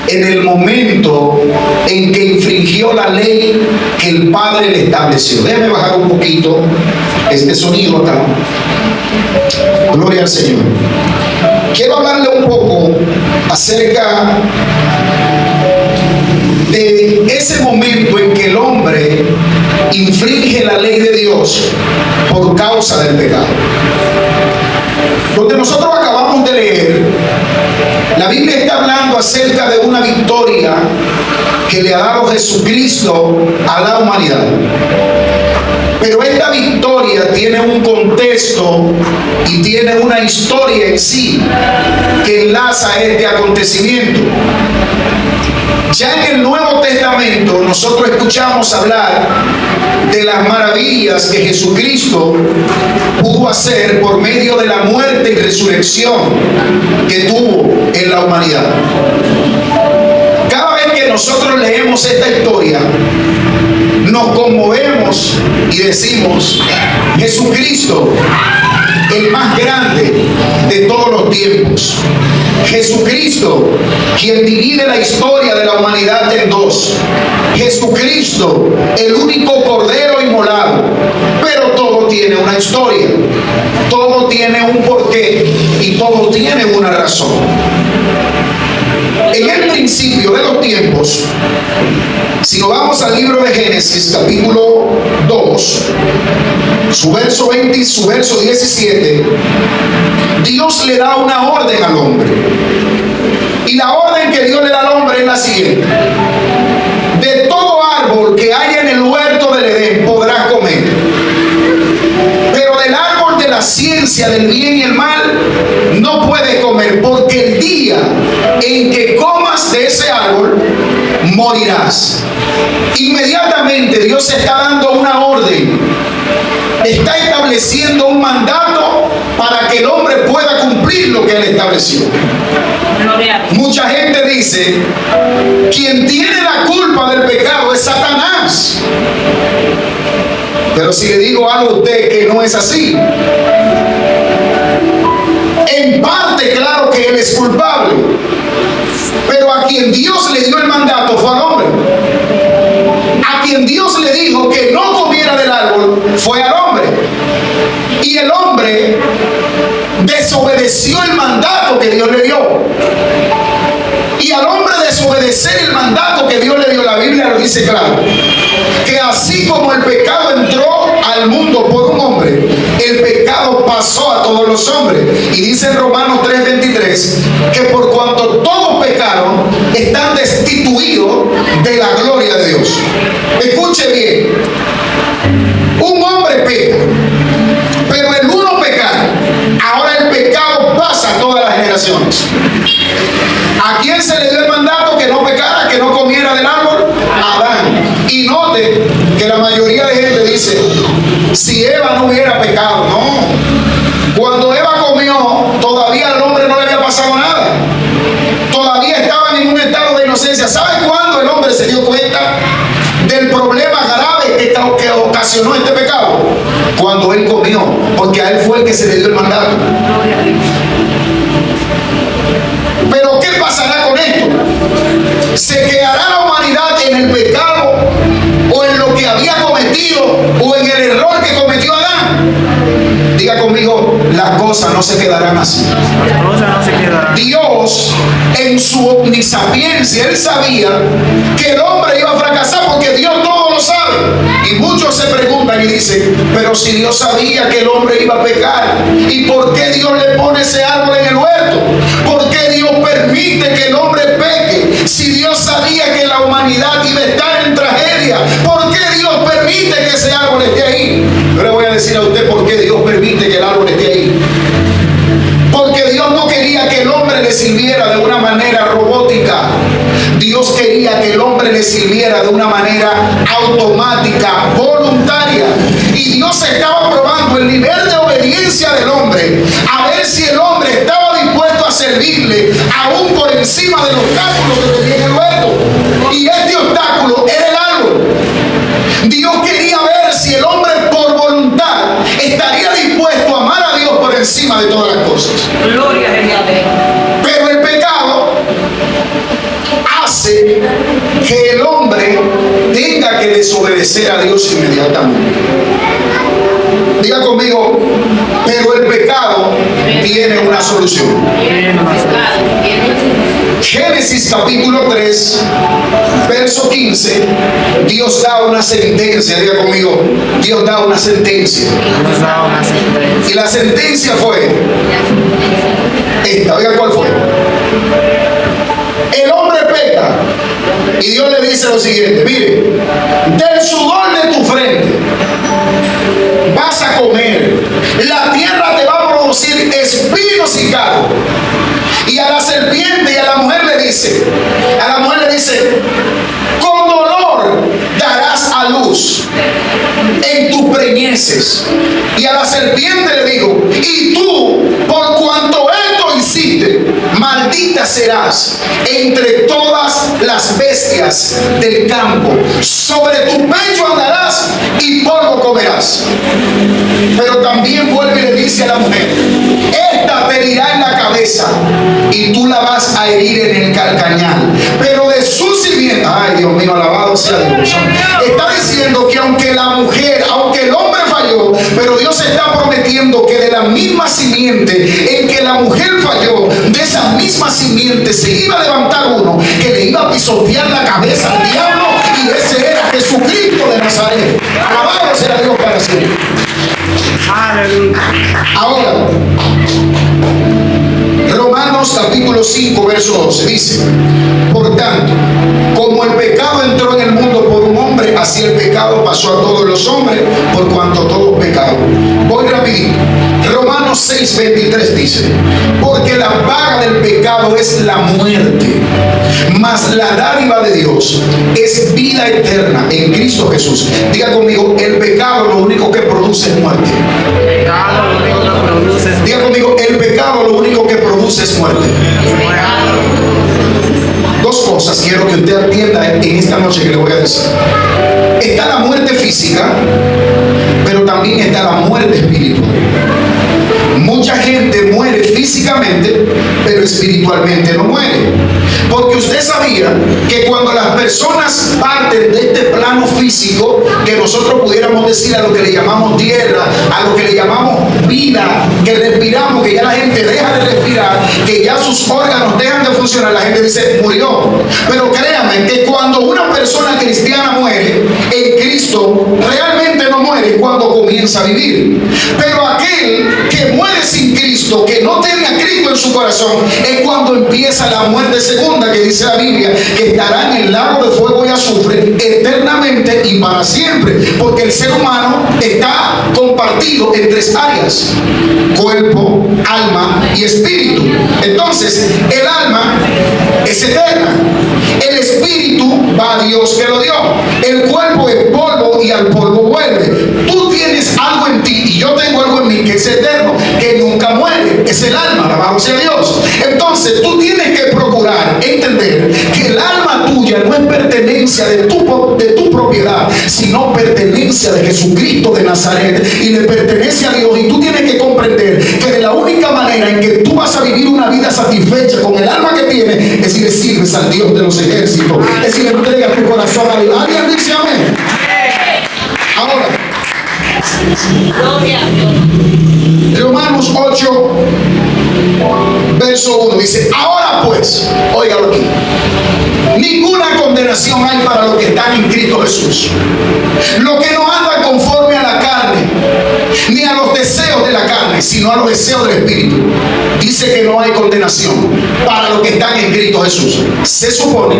en el momento en que infringió la ley que el Padre le estableció. Déjame bajar un poquito este sonido acá. Gloria al Señor. Quiero hablarle un poco acerca de ese momento en que el hombre infringe la ley de Dios por causa del pecado. Donde nosotros acabamos de leer, la Biblia está hablando acerca de una victoria que le ha dado Jesucristo a la humanidad. Pero esta victoria tiene un contexto y tiene una historia en sí que enlaza este acontecimiento. Ya en el Nuevo Testamento nosotros escuchamos hablar de las maravillas que Jesucristo pudo hacer por medio de la muerte y resurrección que tuvo en la humanidad. Cada vez que nosotros leemos esta historia, nos conmovemos y decimos: Jesucristo, el más grande de todos los tiempos. Jesucristo, quien divide la historia de la humanidad en dos. Jesucristo, el único cordero inmolado. Pero todo tiene una historia, todo tiene un porqué y todo tiene una razón. En el principio de los tiempos, si nos vamos al libro de Génesis, capítulo 2, su verso 20 y su verso 17, Dios le da una orden al hombre. Y la orden que Dios le da al hombre es la siguiente: de todo árbol que haya en el huerto del Edén podrás comer, pero del árbol de la ciencia del bien y el mal no puedes comer, porque el día en que comas de ese árbol morirás. Inmediatamente Dios está dando una orden, está estableciendo un mandato para que el hombre pueda cumplir lo que él estableció. Mucha gente dice: quien tiene la culpa del pecado es Satanás. Pero si le digo algo a usted que no es así, en parte claro que él es culpable, pero a quien Dios le dio el mandato fue al hombre. A quien Dios le dijo que no comiera del árbol fue al hombre. Y el hombre desobedeció el mandato que Dios le dio. Y al hombre desobedecer el mandato que Dios le dio, la Biblia lo dice claro, que así como el pecado entró al mundo por un hombre, el pecado pasó a todos los hombres. Y dice en Romanos 3:23 que por cuanto todos pecaron, están destituidos de la gloria de Dios. Escuche bien: un hombre peca, pero el uno pecar, ahora el pecado pasa a todas las generaciones. ¿A quién se le dio el mandato que no pecara, que no comiera del árbol? A Adán. Y note que la mayoría de gente dice: si Eva no hubiera pecado. No. Cuando Eva comió, todavía al hombre no le había pasado nada. Todavía estaba en un estado de inocencia. ¿Sabe cuándo el hombre se dio cuenta del problema grave que ocasionó este pecado? Cuando él comió, porque a él fue el que se le dio el mandato. Pero ¿qué pasará con esto? ¿Se quedará la humanidad en el pecado, o en lo que había cometido, o en el error que cometió Adán? Diga conmigo: las cosas no se quedarán así. Las cosas no se quedarán. Dios, en su omnisapiencia, él sabía que el hombre iba a fracasar, porque Dios todo lo sabe. Y muchos se preguntan y dicen: pero si Dios sabía que el hombre iba a pecar, ¿y por qué Dios le pone ese árbol en el huerto? ¿Por qué Dios permite que el hombre peque? Si Dios sabía que la humanidad iba a estar en tragedia, ¿por qué Dios permite que ese árbol esté ahí? Yo le voy a decir a usted por qué Dios permite que el árbol esté ahí. Porque Dios no quería que el hombre le sirviera de una manera robótica. Dios quería que el hombre le sirviera de una manera automática, voluntaria. Y Dios estaba probando el nivel de obediencia del hombre, a ver si el hombre estaba dispuesto a servirle, aún por encima del obstáculo que tenía en el huerto. Y este obstáculo era el árbol. Dios quería ver si el hombre por voluntad estaría dispuesto a amar a Dios por encima de todas las cosas. Gloria a Dios. Pero el pecado hace que el hombre tenga que desobedecer a Dios inmediatamente. Diga conmigo, pero el pecado tiene una solución. Génesis capítulo 3, verso 15, Dios da una sentencia. Diga conmigo, Dios da una sentencia. Y la sentencia fue esta. Oiga, ¿cuál fue? El hombre peca y Dios le dice lo siguiente: mire, del sudor de tu frente vas a comer, la tierra te va a producir espinos y cardos. Y a la serpiente y a la mujer le dice, con dolor darás a luz en tus preñeces. Y a la serpiente le dijo, y tú, por cuanto esto hiciste, maldita serás entre todas las bestias del campo. Sobre tu pecho andarás y polvo comerás. Pero también vuelve y le dice a la mujer, esta te herirá en la cabeza y tú la vas a herir en el calcañal. Pero de su simiente, ay Dios mío, alabado sea Dios. Está diciendo que aunque el hombre falló, pero Dios está prometiendo que de la misma simiente en que la mujer falló, de esa misma simiente se iba a levantar uno que le iba a pisotear la cabeza al diablo, y ese era Jesucristo de Nazaret. Alabado sea Dios para siempre. Aleluya. Ahora, Romanos capítulo 5, verso 12 dice, por tanto, como el pecado entró en el mundo por un hombre, así el pecado pasó a todos los hombres, por cuanto todos pecaron. Voy rapidito. Romanos 6, 23 dice, porque la paga del pecado es la muerte, mas la dádiva de Dios es vida eterna en Cristo Jesús. Diga conmigo, el pecado lo único que produce es muerte. Diga conmigo, el pecado lo único que produce es muerte. Dos cosas quiero que usted atienda en esta noche que le voy a decir. Está la muerte física, pero también está la muerte espiritual. Mucha gente muere físicamente, pero espiritualmente no muere. Porque usted sabía que cuando las personas parten de este plano físico, que nosotros pudiéramos decir a lo que le llamamos tierra, a lo que le llamamos vida, que respiramos, que ya la gente deja de respirar, que ya sus órganos dejan de funcionar, la gente dice, murió. Pero créanme que cuando una persona cristiana muere en Cristo, realmente no muere cuando comienza a vivir. Pero aquel que muere sin Cristo, que no tiene a Cristo en su corazón, es cuando empieza la muerte segunda, que dice la Biblia, que estará en el lago de fuego y azufre eternamente y para siempre, porque el ser humano está compartido en tres áreas: cuerpo, alma y espíritu. Entonces, el alma es eterna, el espíritu va a Dios que lo dio, el cuerpo es polvo y al polvo vuelve. Tú tienes algo en ti y yo tengo algo en mí que es eterno, que nunca muere, es el alma, alabado sea Dios. Entonces tú tienes que procurar entender que el alma tuya no es pertenencia de tu propiedad, sino pertenencia de Jesucristo de Nazaret, y le pertenece a Dios. Y tú tienes que comprender que de la única manera en que tú vas a vivir una vida satisfecha con el alma que tienes es si le sirves al Dios de los ejércitos, es si le entregas tu corazón a Dios. ¿Alguien dice amén? Ahora, Romanos 8, verso 1 dice, ahora pues, óigalo aquí, ninguna condenación hay para los que están en Cristo Jesús, los que no andan conforme a la carne, ni a los deseos de la carne, sino a los deseos del Espíritu. Dice que no hay condenación para los que están en Cristo Jesús. Se supone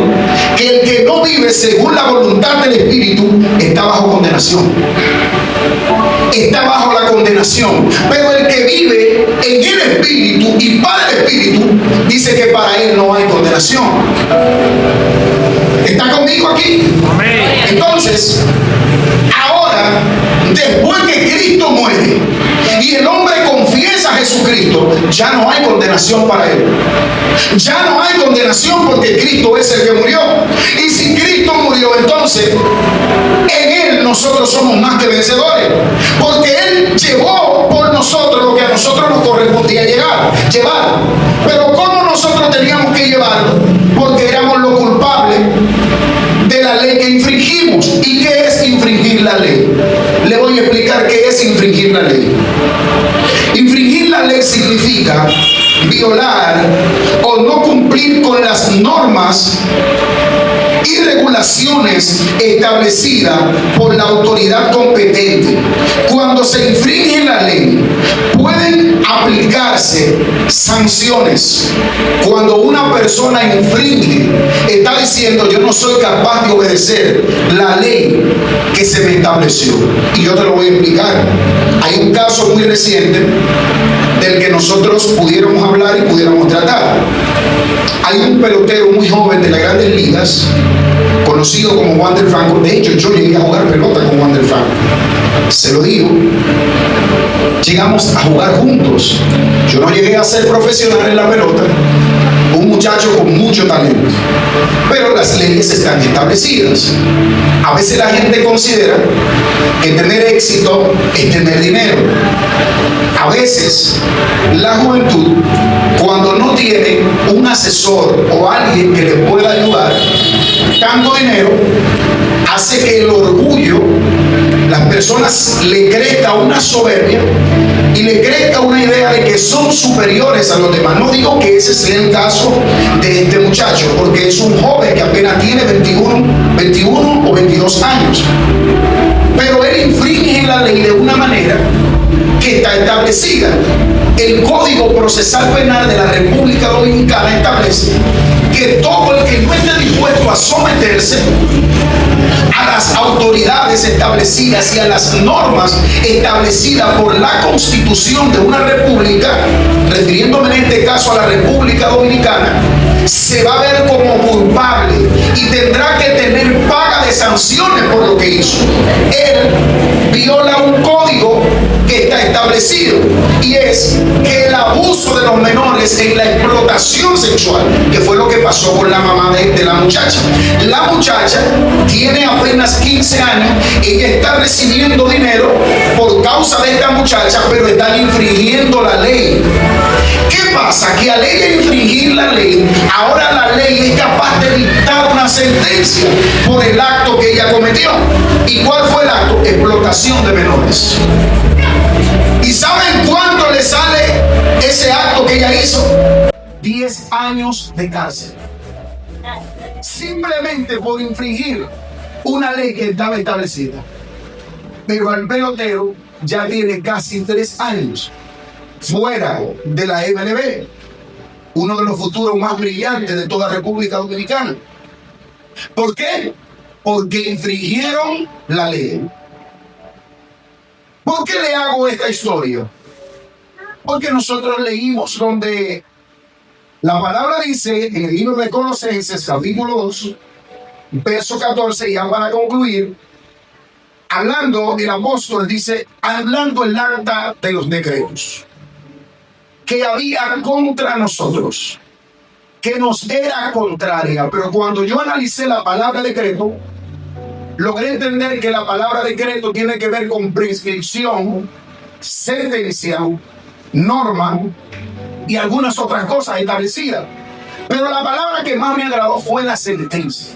que el que no vive según la voluntad del Espíritu está bajo condenación. Está bajo la condenación. Pero el que vive en el Espíritu y para el Espíritu, dice que para él no hay condenación. ¿Está conmigo aquí? Amén. Entonces, ahora, después que Cristo muere y el hombre confiesa a Jesucristo, ya no hay condenación para él. Ya no hay condenación porque Cristo es el que murió. Y si Cristo murió, entonces en él nosotros somos más que vencedores, porque él llevó por nosotros lo que a nosotros nos correspondía llevar. Pero ¿cómo nosotros teníamos que llevarlo? Porque éramos los culpables la ley. Infringir la ley significa violar o no cumplir con las normas y regulaciones establecidas por la autoridad competente. Cuando se infringe la ley, pueden aplicarse sanciones. Cuando una persona infringe, está diciendo: yo no soy capaz de obedecer la ley que se me estableció. Y yo te lo voy a explicar. Hay un caso muy reciente del que nosotros pudiéramos hablar y pudiéramos tratar. Hay un pelotero muy joven de las Grandes Ligas, conocido como Wander Franco. De hecho, yo llegué a jugar pelota con Wander Franco. Se lo digo. Llegamos a jugar juntos. Yo no llegué a ser profesional en la pelota. Un muchacho con mucho talento. Pero las leyes están establecidas. A veces la gente considera que tener éxito es tener dinero. A veces la juventud, cuando no tiene un asesor o alguien que le pueda ayudar, tanto dinero hace que el orgullo, las personas le crezca una soberbia y le crezca una idea de que son superiores a los demás. No digo que ese sea el caso de este muchacho, porque es un joven que apenas tiene 21 o 22 años. Pero él infringe la ley de una manera que está establecida. El Código Procesal Penal de la República Dominicana establece que todo el que no esté dispuesto a someterse a las autoridades establecidas y a las normas establecidas por la Constitución de una república, refiriéndome en este caso a la República Dominicana, se va a ver como culpable y tendrá que tener paga de sanciones por lo que hizo. Él viola un código que está establecido, y es que el abuso de los menores en la explotación sexual, que fue lo que pasó con la mamá de la muchacha. La muchacha tiene apenas 15 años, ella está recibiendo dinero por causa de esta muchacha, pero están infringiendo la ley. ¿Qué pasa? Que al ella infringir la ley, ahora la ley es capaz de dictar una sentencia por el acto que ella cometió. ¿Y cuál fue el acto? Explotación de menores. ¿Y saben cuánto le sale ese acto que ella hizo? 10 años de cárcel. Simplemente por infringir una ley que estaba establecida. Pero el pelotero ya tiene casi 3 años fuera de la MLB. Uno de los futuros más brillantes de toda República Dominicana. ¿Por qué? Porque infringieron la ley. ¿Por qué le hago esta historia? Porque nosotros leímos donde la palabra dice en el libro de Colosenses, capítulo 2, verso 14, ya para concluir, hablando, el apóstol dice, hablando el acta de los decretos que había contra nosotros, que nos era contraria. Pero cuando yo analicé la palabra decreto, logré entender que la palabra decreto tiene que ver con prescripción, sentencia, norma y algunas otras cosas establecidas. Pero la palabra que más me agradó fue la sentencia.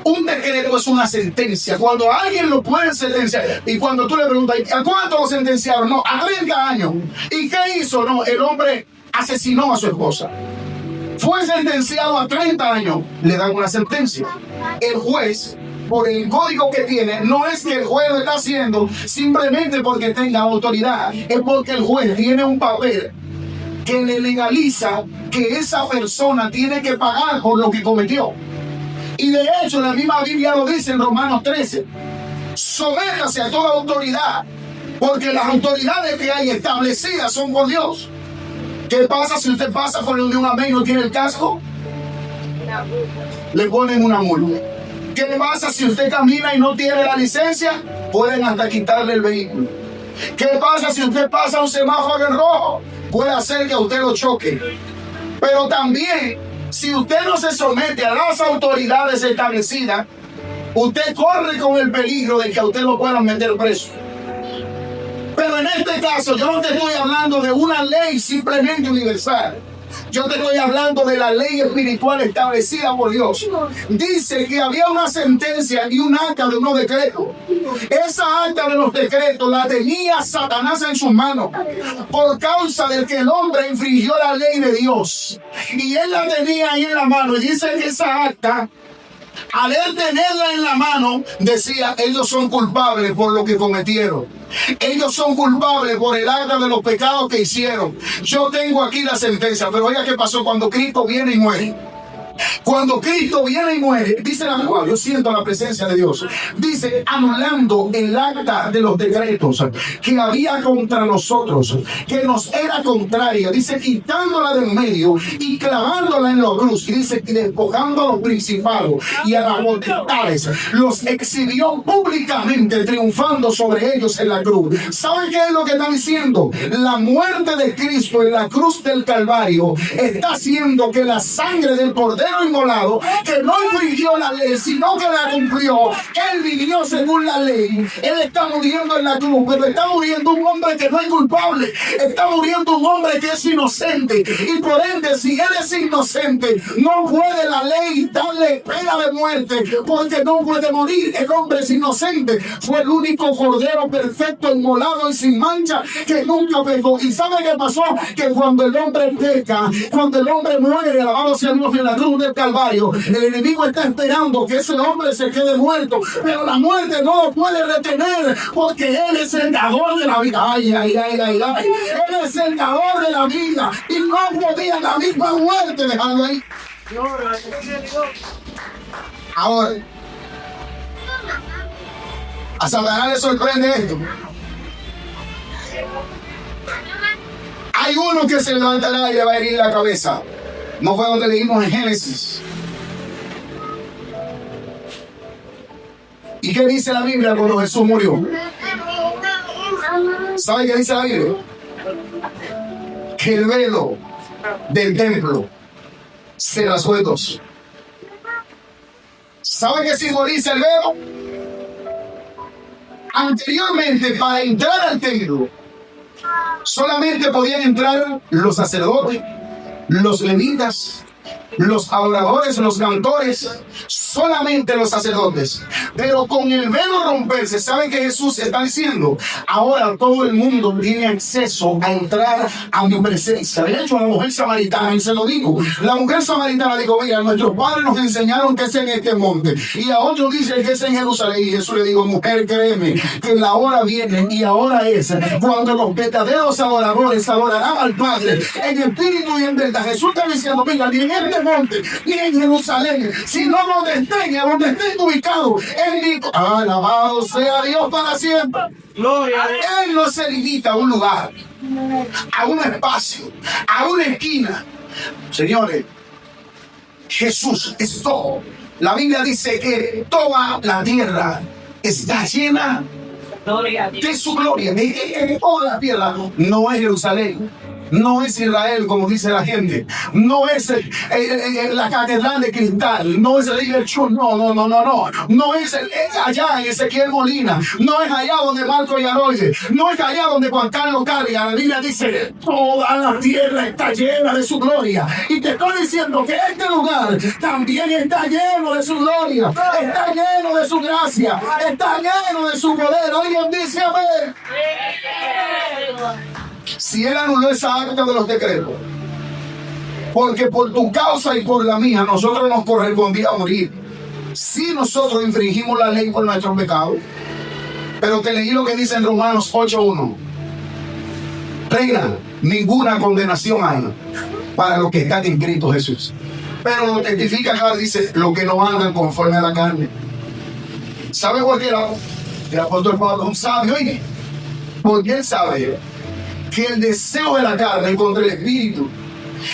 Un decreto es una sentencia. Cuando alguien lo puede sentenciar, y cuando tú le preguntas, ¿a cuánto lo sentenciaron? No, a 30 años. ¿Y qué hizo? No, el hombre asesinó a su esposa. Fue sentenciado a 30 años. Le dan una sentencia. El juez, por el código que tiene, no es que el juez lo está haciendo simplemente porque tenga autoridad, es porque el juez tiene un papel que le legaliza que esa persona tiene que pagar por lo que cometió. Y de hecho la misma Biblia lo dice en Romanos 13: sométase a toda autoridad, porque las autoridades que hay establecidas son por Dios. ¿Qué pasa si usted pasa por el de un amén y no tiene el casco? Le ponen una multa. ¿Qué pasa si usted camina y no tiene la licencia? Pueden hasta quitarle el vehículo. ¿Qué pasa si usted pasa un semáforo en rojo? Puede hacer que a usted lo choque. Pero también, si usted no se somete a las autoridades establecidas, usted corre con el peligro de que a usted lo puedan meter preso. Pero en este caso, yo no te estoy hablando de una ley simplemente universal. Yo te estoy hablando de la ley espiritual establecida por Dios. Dice que había una sentencia y un acta de unos decretos. Esa acta de los decretos la tenía Satanás en sus manos por causa del que el hombre infringió la ley de Dios. Y él la tenía ahí en la mano. Y dice que esa acta, al él tenerla en la mano, decía: ellos son culpables por lo que cometieron. Ellos son culpables por el acta de los pecados que hicieron. Yo tengo aquí la sentencia. Pero oiga qué pasó cuando Cristo viene y muere. Cuando Cristo viene y muere, dice la Biblia, yo siento la presencia de Dios, dice, anulando el acta de los decretos que había contra nosotros, que nos era contraria, dice, quitándola del medio y clavándola en la cruz, y dice, despojando a los principados y a las potestades, los exhibió públicamente, triunfando sobre ellos en la cruz. ¿Saben qué es lo que está diciendo? La muerte de Cristo en la cruz del Calvario está haciendo que la sangre del Cordero inmolado, que no infringió la ley, sino que la cumplió, él vivió según la ley. Él está muriendo en la cruz, pero está muriendo un hombre que no es culpable, está muriendo un hombre que es inocente, y por ende, si él es inocente, no puede la ley darle pena de muerte, porque no puede morir. El hombre es inocente, fue el único cordero perfecto, inmolado y sin mancha, que nunca pecó. ¿Y sabe qué pasó? Que cuando el hombre peca, cuando el hombre muere, alabado sea Dios, en la cruz del Calvario, el enemigo está esperando que ese hombre se quede muerto, pero la muerte no lo puede retener, porque él es el dador de la vida. Ay, ay, ay, ay, ay. Él es el dador de la vida, y no podía la misma muerte dejarlo ahí. Ahora, a Satanás le sorprende esto. Hay uno que se levantará y le va a herir la cabeza. No fue donde leímos en Génesis. ¿Y qué dice la Biblia cuando Jesús murió? ¿Sabe qué dice la Biblia? Que el velo del templo se rasgó en dos. ¿Sabe qué simboliza el velo? Anteriormente, para entrar al templo, solamente podían entrar los sacerdotes, los levitas, los adoradores, los cantores, solamente los sacerdotes. Pero con el velo romperse, ¿saben qué Jesús está diciendo? Ahora todo el mundo tiene acceso a entrar a mi presencia. De hecho, a la mujer samaritana, y se lo digo, la mujer samaritana dijo: mira, nuestros padres nos enseñaron que es en este monte, y a otros dicen que es en Jerusalén. Y Jesús le dijo: mujer, créeme que la hora viene, y ahora es cuando los verdaderos adoradores adorarán al Padre en espíritu y en verdad. Jesús está diciendo: mira, ni en este monte, ni en Jerusalén, sino donde estén ubicados, Él dijo: alabado sea Dios para siempre. Gloria. Él no se limita a un lugar, a un espacio, a una esquina. Señores, Jesús es todo. La Biblia dice que toda la tierra está llena de su gloria. Toda la tierra. No es Jerusalén, no es Israel, como dice la gente, no es la catedral de cristal, no es el River Church, no es allá en Ezequiel Molina, no es allá donde Marco Yaroye, no es allá donde Juan Carlos Carga. La Biblia dice: toda la tierra está llena de su gloria. Y te estoy diciendo que este lugar también está lleno de su gloria, está lleno de su gracia, está lleno de su poder. Alguien dice amén. Si él anuló esa acta de los decretos, porque por tu causa y por la mía nosotros nos correspondía morir, si nosotros infringimos la ley por nuestros pecados. Pero te leí lo que dice en Romanos 8:1. Reina, ninguna condenación hay para los que están en Cristo Jesús. Pero lo testifica acá, dice: los que no andan conforme a la carne. ¿Sabe por qué el apóstol Pablo es un sabio? Oye, porque él sabe que el deseo de la carne contra el espíritu,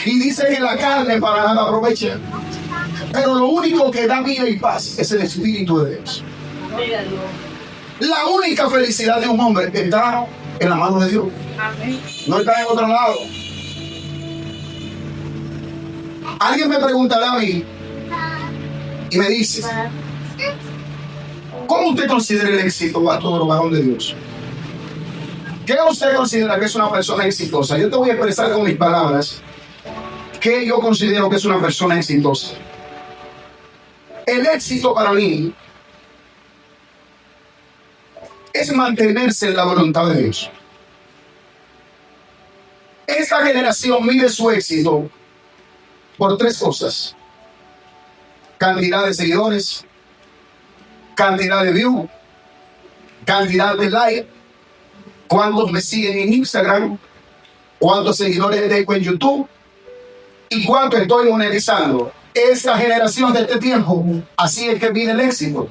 y dice que la carne para nada aprovecha, pero lo único que da vida y paz es el espíritu de Dios. La única felicidad de un hombre está en la mano de Dios, no está en otro lado. Alguien me preguntará a mí y me dice: ¿cómo usted considera el éxito a todo varón de Dios? ¿Qué usted considera que es una persona exitosa? Yo te voy a expresar con mis palabras ¿Qué yo considero que es una persona exitosa? El éxito para mí es mantenerse en la voluntad de Dios. Esta generación mide su éxito por tres cosas: cantidad de seguidores, cantidad de views, cantidad de likes, cuántos me siguen en Instagram, cuántos seguidores tengo en YouTube y cuánto estoy monetizando. Esta generación de este tiempo, así es que mide el éxito.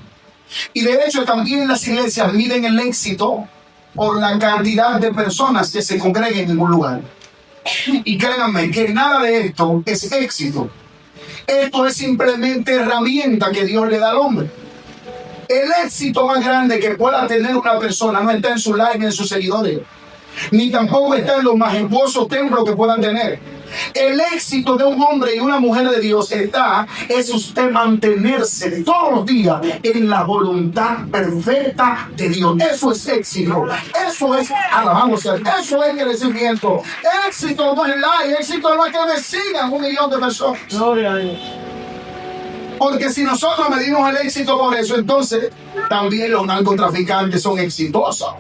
Y de hecho también las iglesias miden el éxito por la cantidad de personas que se congreguen en un lugar. Y créanme que nada de esto es éxito. Esto es simplemente herramienta que Dios le da al hombre. El éxito más grande que pueda tener una persona no está en su like ni en sus seguidores, ni tampoco está en los majestuosos templos que puedan tener. El éxito de un hombre y una mujer de Dios es usted mantenerse todos los días en la voluntad perfecta de Dios. Eso es éxito. Eso es alabanza. Eso es crecimiento. Éxito no es like. Éxito no es que me sigan 1 millón de personas. Gloria a Dios. Porque si nosotros medimos el éxito por eso, entonces también los narcotraficantes son exitosos.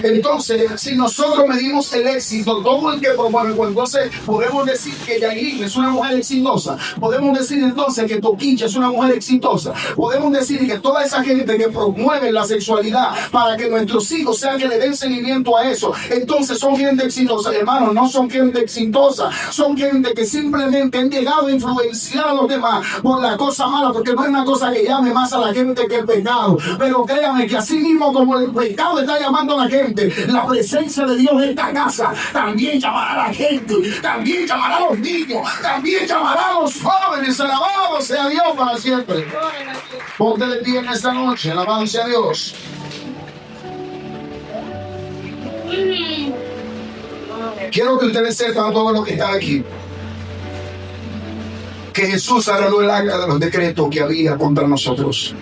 Entonces, si nosotros medimos el éxito, todo el que promueve, pues entonces podemos decir que Yailin es una mujer exitosa. Podemos decir entonces que Toquicha es una mujer exitosa. Podemos decir que toda esa gente que promueve la sexualidad para que nuestros hijos sean que le den seguimiento a eso, entonces son gente exitosa. Hermanos, no son gente exitosa, son gente que simplemente han llegado a influenciar a los demás por la cosa mala, porque no es una cosa que llame más a la gente que el pecado. Pero créanme que así mismo como el pecado está llamando a la gente, la presencia de Dios en esta casa también llamará a la gente, también llamará a los niños, también llamará a los jóvenes. Alabado sea Dios para siempre. Ponte de pie en esta noche, alabado sea Dios. Quiero que ustedes sepan, todos los que están aquí, que Jesús arregló el arca de los decretos que había contra nosotros.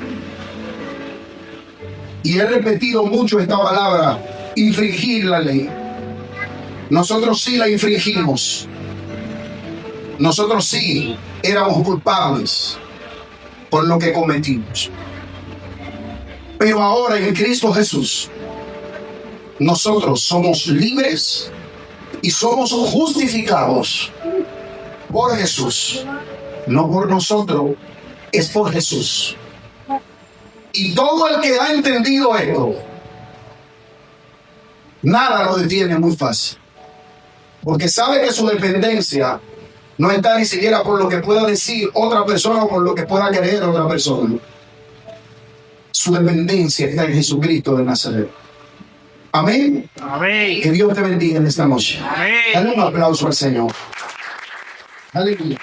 Y he repetido mucho esta palabra: infringir la ley. Nosotros sí la infringimos. Nosotros sí éramos culpables por lo que cometimos. Pero ahora en Cristo Jesús, nosotros somos libres y somos justificados por Jesús. No por nosotros, es por Jesús. Y todo el que ha entendido esto, nada lo detiene muy fácil. Porque sabe que su dependencia no está ni siquiera por lo que pueda decir otra persona o por lo que pueda creer otra persona. Su dependencia está en Jesucristo de Nazaret. Amén. Amén. Que Dios te bendiga en esta noche. Amén. Dale un aplauso al Señor. Aleluya.